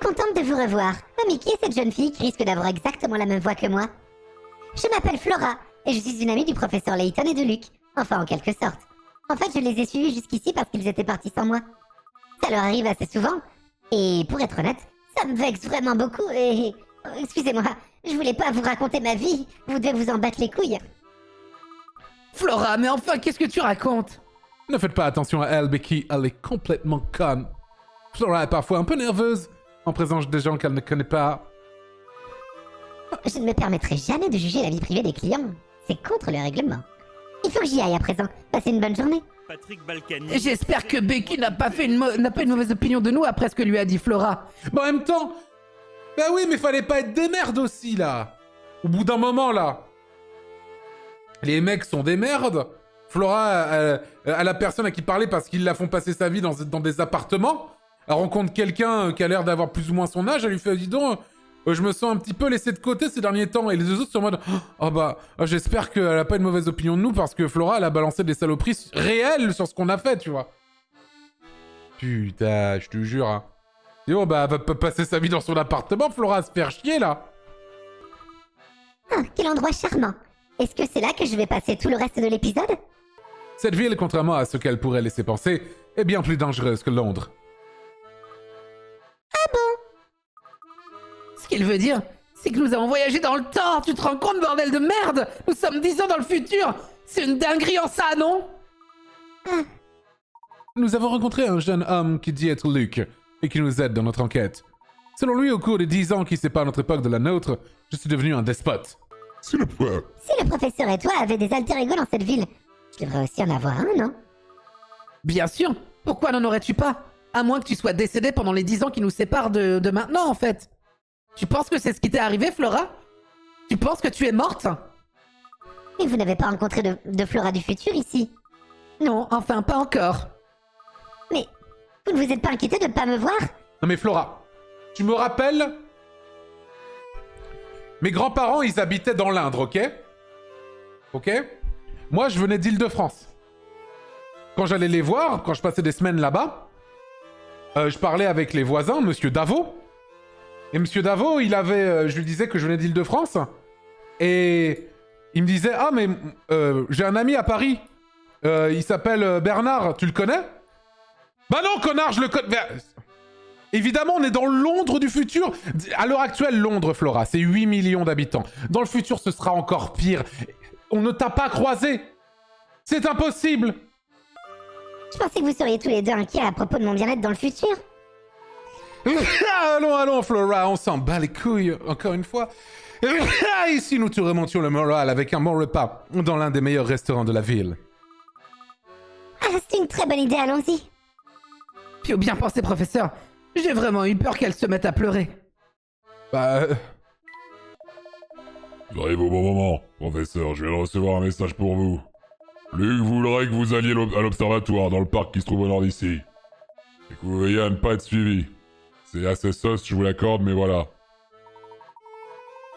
contente de vous revoir. Mamie, qui est cette jeune fille qui risque d'avoir exactement la même voix que moi? Je m'appelle Flora, et je suis une amie du professeur Layton et de Luke. Enfin, en quelque sorte. En fait, je les ai suivis jusqu'ici parce qu'ils étaient partis sans moi. Ça leur arrive assez souvent. Et pour être honnête, ça me vexe vraiment beaucoup et... Excusez-moi, je voulais pas vous raconter ma vie. Vous devez vous en battre les couilles. Flora, mais enfin, qu'est-ce que tu racontes? Ne faites pas attention à elle, Becky, elle est complètement conne. Flora est parfois un peu nerveuse, en présence des gens qu'elle ne connaît pas. Je ne me permettrai jamais de juger la vie privée des clients. C'est contre le règlement. Il faut que j'y aille à présent. Passez une bonne journée. Patrick Balkany. J'espère que Becky n'a pas une mauvaise opinion de nous après ce que lui a dit Flora. Mais en même temps... Bah oui, mais fallait pas être des merdes aussi, là. Au bout d'un moment, là. Les mecs sont des merdes. Flora, à la personne à qui parler parce qu'ils la font passer sa vie dans des appartements, elle rencontre quelqu'un qui a l'air d'avoir plus ou moins son âge, elle lui fait « Dis donc, je me sens un petit peu laissé de côté ces derniers temps. » Et les deux autres sont en mode « Oh bah, j'espère qu'elle a pas une mauvaise opinion de nous parce que Flora, elle a balancé des saloperies réelles sur ce qu'on a fait, tu vois. » Putain, je te jure, hein. Et bon, bah, elle va pas passer sa vie dans son appartement, Flora, à se faire chier, là. Ah, quel endroit charmant. Est-ce que c'est là que je vais passer tout le reste de l'épisode? Cette ville, contrairement à ce qu'elle pourrait laisser penser, est bien plus dangereuse que Londres. Ah bon? Ce qu'il veut dire, c'est que nous avons voyagé dans le temps. Tu te rends compte, bordel de merde? Nous sommes 10 ans dans le futur. C'est une dinguerie en ça, non? Nous avons rencontré un jeune homme qui dit être Luke, et qui nous aide dans notre enquête. Selon lui, au cours des 10 ans qui séparent notre époque de la nôtre, je suis devenu un despote. Si le professeur et toi avez des alter ego dans cette ville, je devrais aussi en avoir un, non? Bien sûr. Pourquoi n'en aurais-tu pas? À moins que tu sois décédé pendant les 10 ans qui nous séparent de maintenant, en fait. Tu penses que c'est ce qui t'est arrivé, Flora? Tu penses que tu es morte? Mais vous n'avez pas rencontré de Flora du futur ici? Non, enfin, pas encore. Mais vous ne vous êtes pas inquiété de ne pas me voir? Non mais Flora, tu me rappelles... Mes grands-parents, ils habitaient dans l'Indre, ok? Ok? Moi, je venais d'Île-de-France. Quand j'allais les voir, quand je passais des semaines là-bas, je parlais avec les voisins, Monsieur Davo. Et Monsieur Davo, il avait... je lui disais que je venais d'Île-de-France. Et il me disait, ah mais j'ai un ami à Paris. Il s'appelle Bernard, tu le connais? Bah non, connard, je le connais... Évidemment, on est dans Londres du futur. À l'heure actuelle, Londres, Flora, c'est 8 millions d'habitants. Dans le futur, ce sera encore pire. On ne t'a pas croisé. C'est impossible. Je pensais que vous seriez tous les deux inquiets à propos de mon bien-être dans le futur. Allons, Flora, on s'en bat les couilles, encore une fois. Ici, nous te remontions le moral avec un bon repas dans l'un des meilleurs restaurants de la ville. Ah, c'est une très bonne idée, allons-y. Puis bien pensé, professeur. J'ai vraiment eu peur qu'elle se mette à pleurer. Bah... J'arrive au bon moment, professeur, je viens de recevoir un message pour vous. Luke voudrait que vous alliez à l'observatoire dans le parc qui se trouve au nord d'ici. Et que vous veilliez à ne pas être suivi. C'est assez sauce, je vous l'accorde, mais voilà.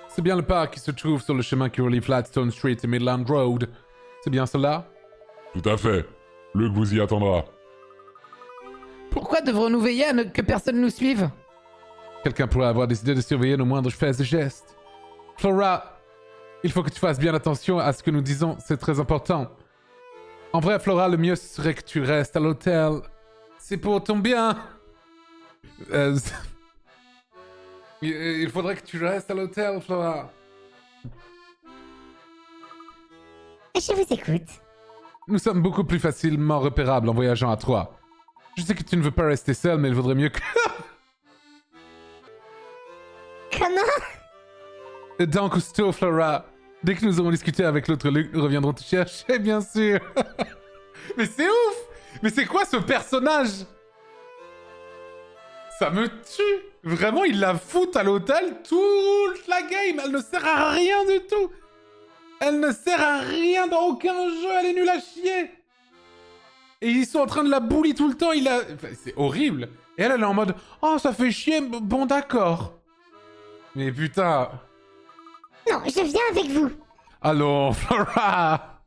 C'est bien le parc qui se trouve sur le chemin qui relie Flatstone Street et Midland Road. C'est bien cela? Tout à fait. Luke vous y attendra. Pourquoi devrons-nous veiller à ne que personne nous suive? Quelqu'un pourrait avoir décidé de surveiller nos moindres faits et gestes. Flora, il faut que tu fasses bien attention à ce que nous disons, c'est très important. En vrai, Flora, le mieux serait que tu restes à l'hôtel. C'est pour ton bien. Il faudrait que tu restes à l'hôtel, Flora. Je vous écoute. Nous sommes beaucoup plus facilement repérables en voyageant à trois. Je sais que tu ne veux pas rester seul, mais il vaudrait mieux que... Comment? Dans Cousteau, Flora. Dès que nous aurons discuté avec l'autre Luke, nous reviendrons te chercher, bien sûr. Mais c'est ouf! Mais c'est quoi ce personnage? Ça me tue! Vraiment, il la fout à l'hôtel toute la game. Elle ne sert à rien du tout. Elle ne sert à rien dans aucun jeu. Elle est nulle à chier. Et ils sont en train de la bully tout le temps. Enfin, c'est horrible. Et elle est en mode « Oh, ça fait chier. Bon, d'accord. » Mais putain... Non, je viens avec vous. Allons, Flora.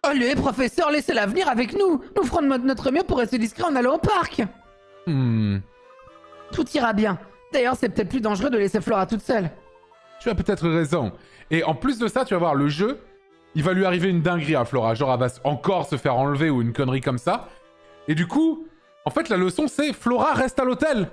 Allez, professeur, laissez-la venir avec nous. Nous ferons de notre mieux pour rester discret en allant au parc. Tout ira bien. D'ailleurs, c'est peut-être plus dangereux de laisser Flora toute seule. Tu as peut-être raison. Et en plus de ça, tu vas voir, le jeu, il va lui arriver une dinguerie à Flora. Genre, elle va encore se faire enlever ou une connerie comme ça. Et du coup, en fait, la leçon, c'est Flora reste à l'hôtel.